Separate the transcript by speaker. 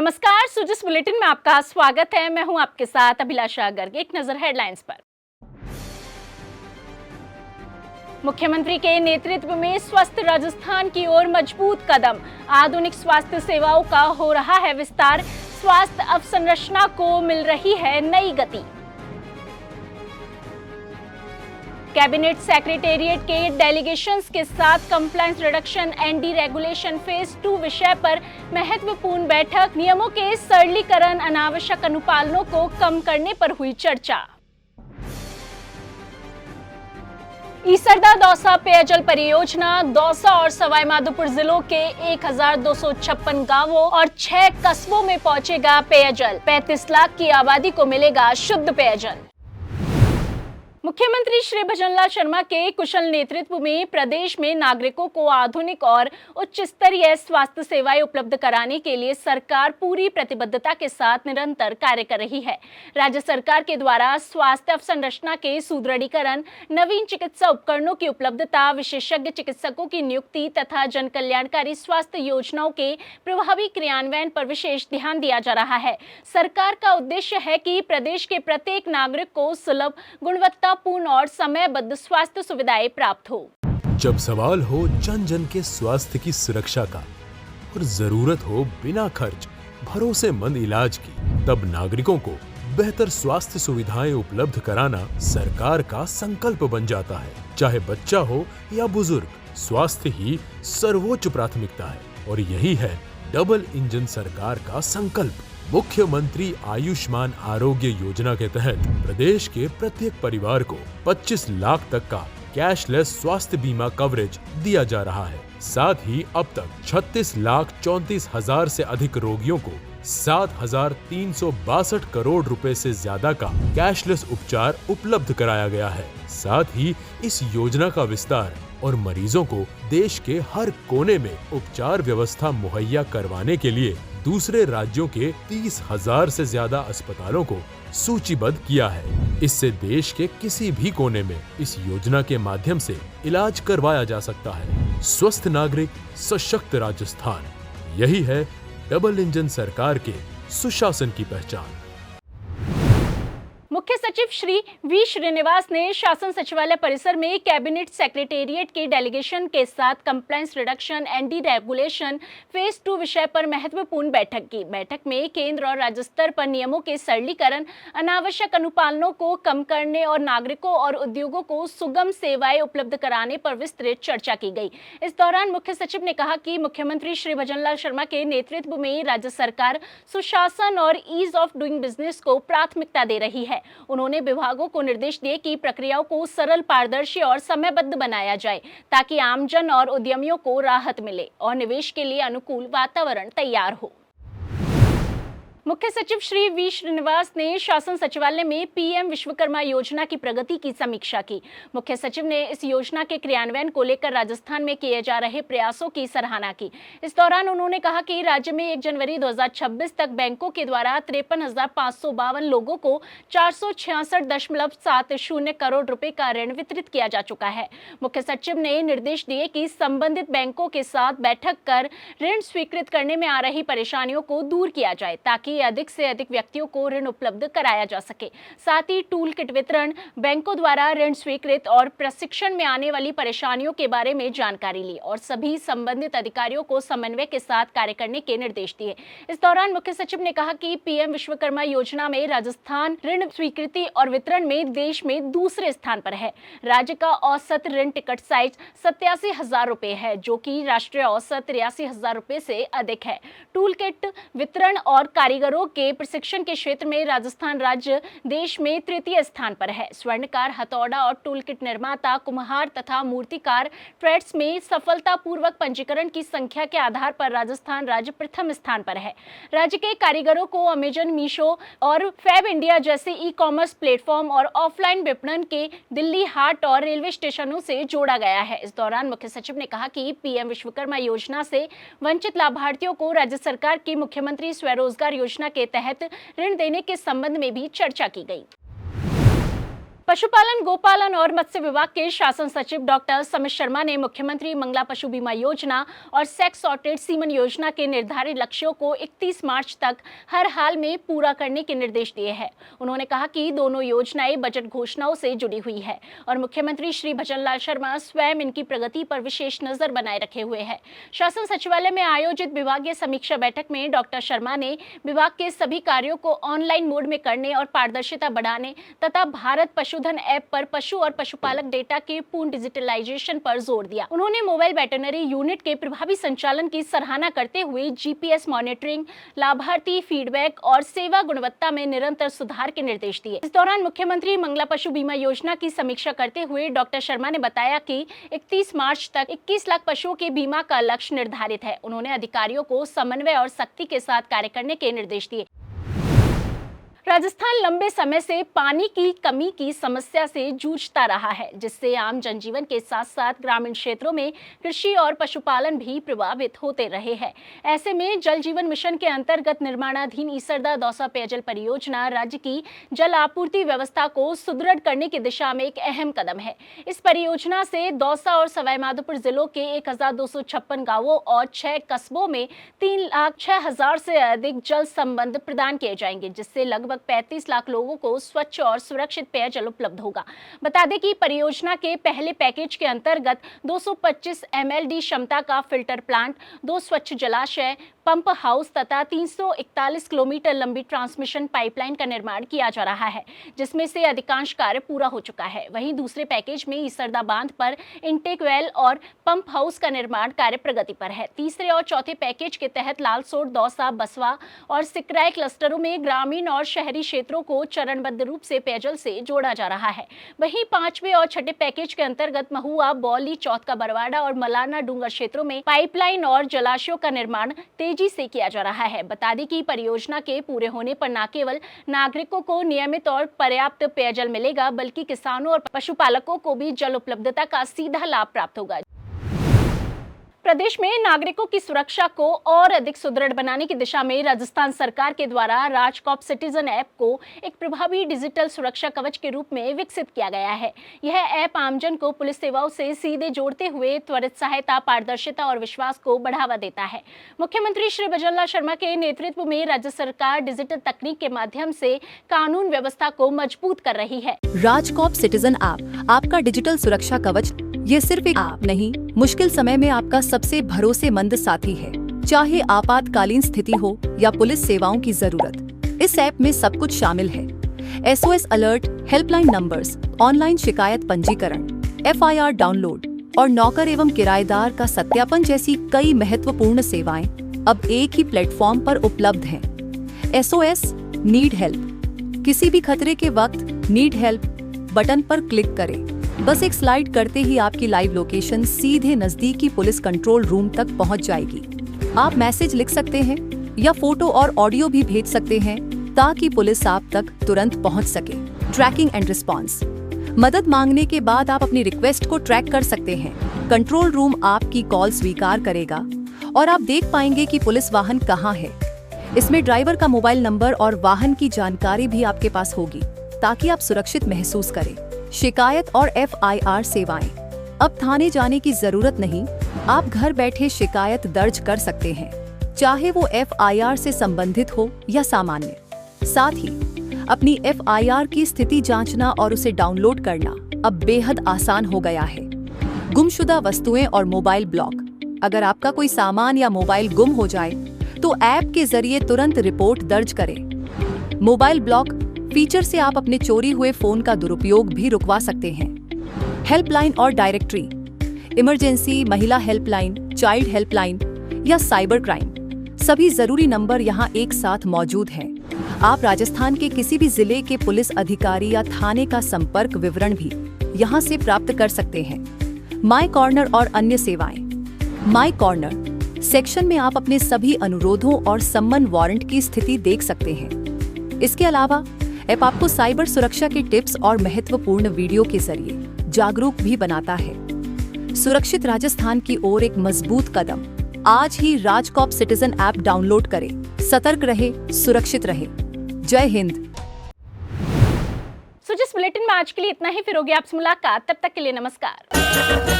Speaker 1: नमस्कार, सुजिस बुलेटिन में आपका स्वागत है। मैं हूं आपके साथ अभिलाषा गर्ग। एक नजर हेडलाइंस पर। मुख्यमंत्री के नेतृत्व में स्वस्थ राजस्थान की ओर मजबूत कदम। आधुनिक स्वास्थ्य सेवाओं का हो रहा है विस्तार। स्वास्थ्य अवसंरचना को मिल रही है नई गति। कैबिनेट सेक्रेटेरिएट के डेलीगेशंस के साथ compliance reduction and D regulation phase 2 विषय पर महत्वपूर्ण बैठक। नियमों के सरलीकरण, अनावश्यक अनुपालनों को कम करने पर हुई चर्चा। ईसरदा दौसा पेयजल परियोजना। दौसा और सवाई माधोपुर जिलों के 1256 गांवों और 6 कस्बों में पहुंचेगा पेयजल। 35 लाख की आबादी को मिलेगा शुद्ध पेयजल। मुख्यमंत्री श्री भजनलाल शर्मा के कुशल नेतृत्व में प्रदेश में नागरिकों को आधुनिक और उच्च स्तरीय स्वास्थ्य सेवाएं उपलब्ध कराने के लिए सरकार पूरी प्रतिबद्धता के साथ निरंतर कार्य कर रही है। राज्य सरकार के द्वारा स्वास्थ्य अवसंरचना के सुदृढ़ीकरण, नवीन चिकित्सा उपकरणों की उपलब्धता, विशेषज्ञ चिकित्सकों की नियुक्ति तथा जन कल्याणकारी स्वास्थ्य योजनाओं के प्रभावी क्रियान्वयन पर विशेष ध्यान दिया जा रहा है। सरकार का उद्देश्य है कि प्रदेश के प्रत्येक नागरिक को सुलभ, गुणवत्ता पूर्ण और समयबद्ध स्वास्थ्य सुविधाएं प्राप्त हो।
Speaker 2: जब सवाल हो जन जन के स्वास्थ्य की सुरक्षा का और जरूरत हो बिना खर्च भरोसेमंद इलाज की, तब नागरिकों को बेहतर स्वास्थ्य सुविधाएं उपलब्ध कराना सरकार का संकल्प बन जाता है। चाहे बच्चा हो या बुजुर्ग, स्वास्थ्य ही सर्वोच्च प्राथमिकता है और यही है डबल इंजन सरकार का संकल्प। मुख्यमंत्री आयुष्मान आरोग्य योजना के तहत प्रदेश के प्रत्येक परिवार को 25 लाख तक का कैशलेस स्वास्थ्य बीमा कवरेज दिया जा रहा है। साथ ही अब तक 36,34,000 से अधिक रोगियों को 7,362 करोड़ रुपए से ज्यादा का कैशलेस उपचार उपलब्ध कराया गया है। साथ ही इस योजना का विस्तार और मरीजों को देश के हर कोने में उपचार व्यवस्था मुहैया करवाने के लिए दूसरे राज्यों के 30,000 से ज्यादा अस्पतालों को सूचीबद्ध किया है। इससे देश के किसी भी कोने में इस योजना के माध्यम से इलाज करवाया जा सकता है। स्वस्थ नागरिक, सशक्त राजस्थान, यही है डबल इंजन सरकार के सुशासन की पहचान।
Speaker 1: मुख्य सचिव श्री वी श्रीनिवास ने शासन सचिवालय परिसर में कैबिनेट सेक्रेटेरिएट के डेलीगेशन के साथ compliance reduction and D regulation phase 2 विषय पर महत्वपूर्ण बैठक की। बैठक में केंद्र और राज्य स्तर पर नियमों के सरलीकरण, अनावश्यक अनुपालनों को कम करने और नागरिकों और उद्योगों को सुगम सेवाएं उपलब्ध कराने पर विस्तृत चर्चा की गई। इस दौरान मुख्य सचिव ने कहा कि मुख्यमंत्री श्री भजनलाल शर्मा के नेतृत्व में राज्य सरकार सुशासन और ईज ऑफ डूइंग बिजनेस को प्राथमिकता दे रही है। उन्होंने विभागों को निर्देश दिए कि प्रक्रियाओं को सरल, पारदर्शी और समयबद्ध बनाया जाए ताकि आमजन और उद्यमियों को राहत मिले और निवेश के लिए अनुकूल वातावरण तैयार हो। मुख्य सचिव श्री वी श्रीनिवास ने शासन सचिवालय में पीएम विश्वकर्मा योजना की प्रगति की समीक्षा की। मुख्य सचिव ने इस योजना के क्रियान्वयन को लेकर राजस्थान में किए जा रहे प्रयासों की सराहना की। इस दौरान उन्होंने कहा कि राज्य में 1 जनवरी 2026 तक बैंकों के द्वारा 53,552 लोगों को 466.70 करोड़ रुपए का ऋण वितरित किया जा चुका है। मुख्य सचिव ने निर्देश दिए कि संबंधित बैंकों के साथ बैठक कर ऋण स्वीकृत करने में आ रही परेशानियों को दूर किया जाए ताकि अधिक से अधिक व्यक्तियों को ऋण उपलब्ध कराया जा सके। साथ ही टूल किट वितरण, बैंकों द्वारा ऋण स्वीकृत और प्रशिक्षण में आने वाली परेशानियों के बारे में जानकारी ली और सभी संबंधित अधिकारियों को समन्वय के साथ कार्य करने के निर्देश दिए। इस दौरान मुख्य सचिव ने कहा कि पीएम विश्वकर्मा योजना में राजस्थान ऋण स्वीकृति और वितरण में देश में दूसरे स्थान पर है। राज्य का औसत ऋण टिकट साइज 87,000 रुपए है, जो कि राष्ट्रीय औसत 83,000 रुपए से अधिक है। टूल किट वितरण और कारीगरों के प्रशिक्षण के क्षेत्र में राजस्थान राज्य देश में तृतीय स्थान पर है। स्वर्णकार, हथौड़ा और टूल किट निर्माता, कुम्हार तथा मूर्तिकार ट्रेड्स में सफलतापूर्वक पंजीकरण की संख्या के आधार पर राजस्थान राज्य प्रथम स्थान पर है। राज्य के कारीगरों को अमेजन, मीशो और फैब इंडिया जैसे ई-कॉमर्स प्लेटफॉर्म और ऑफलाइन विपणन के दिल्ली हाट और रेलवे स्टेशनों से जोड़ा गया है। इस दौरान मुख्य सचिव ने कहा कि पीएम विश्वकर्मा योजना से वंचित लाभार्थियों को राज्य सरकार की मुख्यमंत्री स्वरोजगार योजना के तहत ऋण देने के संबंध में भी चर्चा की गई। पशुपालन, गोपालन और मत्स्य विभाग के शासन सचिव डॉक्टर समित शर्मा ने मुख्यमंत्री मंगला पशु बीमा योजना और सेक्स सॉर्टेड सीमन योजना के निर्धारित लक्ष्यों को 31 मार्च तक हर हाल में पूरा करने के निर्देश दिए हैं। उन्होंने कहा कि दोनों योजनाएं बजट घोषणाओं से जुड़ी हुई है और मुख्यमंत्री श्री भजनलाल शर्मा स्वयं इनकी प्रगति पर विशेष नजर बनाए रखे हुए हैं। शासन सचिवालय में आयोजित विभागीय समीक्षा बैठक में डॉक्टर शर्मा ने विभाग के सभी कार्यों को ऑनलाइन मोड में करने और पारदर्शिता बढ़ाने तथा भारत पशुधन ऐप पर पशु और पशुपालक डेटा के पूर्ण डिजिटलाइजेशन पर जोर दिया। उन्होंने मोबाइल वेटरनरी यूनिट के प्रभावी संचालन की सराहना करते हुए जीपीएस मॉनिटरिंग, लाभार्थी फीडबैक और सेवा गुणवत्ता में निरंतर सुधार के निर्देश दिए। इस दौरान मुख्यमंत्री मंगला पशु बीमा योजना की समीक्षा करते हुए डॉक्टर शर्मा ने बताया कि 31 मार्च तक 21 लाख पशुओं के बीमा का लक्ष्य निर्धारित है। उन्होंने अधिकारियों को समन्वय और सख्ती के साथ कार्य करने के निर्देश दिए। राजस्थान लंबे समय से पानी की कमी की समस्या से जूझता रहा है, जिससे आम जनजीवन के साथ साथ ग्रामीण क्षेत्रों में कृषि और पशुपालन भी प्रभावित होते रहे हैं। ऐसे में जल जीवन मिशन के अंतर्गत निर्माणाधीन ईसरदा दौसा पेयजल परियोजना राज्य की जल आपूर्ति व्यवस्था को सुदृढ़ करने की दिशा में एक अहम कदम है। इस परियोजना से दौसा और सवाईमाधोपुर जिलों के 1256 गांवों और 6 कस्बों में 3,06,000 से अधिक जल संबंध प्रदान किए जाएंगे, जिससे लगभग 35 लाख लोगों को स्वच्छ और सुरक्षित पेयजल उपलब्ध होगा। बता दें कि परियोजना के पहले पैकेज के अंतर्गत 225 MLD क्षमता का फिल्टर प्लांट, 2 स्वच्छ जलाशय, पंप हाउस तथा 341 किलोमीटर लंबी ट्रांसमिशन पाइपलाइन का निर्माण किया जा रहा है, जिसमें से अधिकांश कार्य पूरा हो चुका है। वहीं दूसरे पैकेज में ईसरदा बांध पर इंटेक वेल और पंप हाउस का निर्माण कार्य प्रगति पर है। तीसरे और चौथे पैकेज के तहत लालसोट, दौसा, बसवा और सिकराय क्लस्टरों में ग्रामीण और शहरी क्षेत्रों को चरणबद्ध रूप से पेयजल से जोड़ा जा रहा है। वहीं पांचवें और छठे पैकेज के अंतर्गत महुआ, बौली, चौथ का बरवाड़ा और मलारना डूंगर क्षेत्रों में पाइपलाइन और जलाशयों का निर्माण तेजी से किया जा रहा है। बता दें कि परियोजना के पूरे होने पर न केवल नागरिकों को नियमित और पर्याप्त पेयजल मिलेगा, बल्कि किसानों और पशुपालकों को भी जल उपलब्धता का सीधा लाभ प्राप्त होगा। प्रदेश में नागरिकों की सुरक्षा को और अधिक सुदृढ़ बनाने की दिशा में राजस्थान सरकार के द्वारा राजकॉप सिटीजन ऐप को एक प्रभावी डिजिटल सुरक्षा कवच के रूप में विकसित किया गया है। यह ऐप आमजन को पुलिस सेवाओं से सीधे जोड़ते हुए त्वरित सहायता, पारदर्शिता और विश्वास को बढ़ावा देता है। मुख्यमंत्री श्री भजनलाल शर्मा के नेतृत्व में राज्य सरकार डिजिटल तकनीक के माध्यम से कानून व्यवस्था को मजबूत कर रही है।
Speaker 3: राजकॉप सिटीजन ऐप आपका डिजिटल सुरक्षा कवच ये सिर्फ एक ऐप नहीं, मुश्किल समय में आपका सबसे भरोसेमंद साथी है। चाहे आपातकालीन स्थिति हो या पुलिस सेवाओं की जरूरत, इस ऐप में सब कुछ शामिल है। SOS alert, helpline numbers, online शिकायत पंजीकरण, FIR डाउनलोड और नौकर एवं किराएदार का सत्यापन जैसी कई महत्वपूर्ण सेवाएं अब एक ही प्लेटफॉर्म पर उपलब्ध हैं। SOS नीड हेल्प, किसी भी खतरे के वक्त नीड हेल्प बटन पर क्लिक करें। बस एक स्लाइड करते ही आपकी लाइव लोकेशन सीधे नजदीकी पुलिस कंट्रोल रूम तक पहुंच जाएगी। आप मैसेज लिख सकते हैं या फोटो और ऑडियो भी भेज सकते हैं ताकि पुलिस आप तक तुरंत पहुंच सके। ट्रैकिंग एंड रिस्पांस, मदद मांगने के बाद आप अपनी रिक्वेस्ट को ट्रैक कर सकते हैं। कंट्रोल रूम आपकी कॉल स्वीकार करेगा और आप देख पाएंगे कि पुलिस वाहन कहां है। इसमें ड्राइवर का मोबाइल नंबर और वाहन की जानकारी भी आपके पास होगी ताकि आप सुरक्षित महसूस करें। शिकायत और FIR सेवाएं, अब थाने जाने की जरूरत नहीं, आप घर बैठे शिकायत दर्ज कर सकते हैं, चाहे वो FIR से संबंधित हो या सामान्य। साथ ही अपनी FIR की स्थिति जांचना और उसे डाउनलोड करना अब बेहद आसान हो गया है। गुमशुदा वस्तुएं और मोबाइल ब्लॉक, अगर आपका कोई सामान या मोबाइल गुम हो जाए तो ऐप के जरिए तुरंत रिपोर्ट दर्ज करें। मोबाइल ब्लॉक फीचर से आप अपने चोरी हुए फोन का दुरुपयोग भी रुकवा सकते हैं। हेल्पलाइन और डायरेक्टरी, इमरजेंसी, महिला हेल्पलाइन, चाइल्ड हेल्पलाइन या साइबर क्राइम, सभी जरूरी नंबर यहाँ एक साथ मौजूद हैं। आप राजस्थान के किसी भी जिले के पुलिस अधिकारी या थाने का संपर्क विवरण भी यहाँ से प्राप्त कर सकते हैं। माई कॉर्नर और अन्य सेवाएं, माई कॉर्नर सेक्शन में आप अपने सभी अनुरोधों और सम्मन वारंट की स्थिति देख सकते हैं। इसके अलावा ऐप आपको साइबर सुरक्षा के टिप्स और महत्वपूर्ण वीडियो के जरिए जागरूक भी बनाता है। सुरक्षित राजस्थान की ओर एक मजबूत कदम। आज ही राजकॉप सिटीजन ऐप डाउनलोड करें। सतर्क रहे, सुरक्षित रहे। जय हिंद।
Speaker 1: जिस बुलेटिन में आज के लिए इतना ही, फिर होगी आपसे मुलाकात। तब तक के लिए नमस्कार।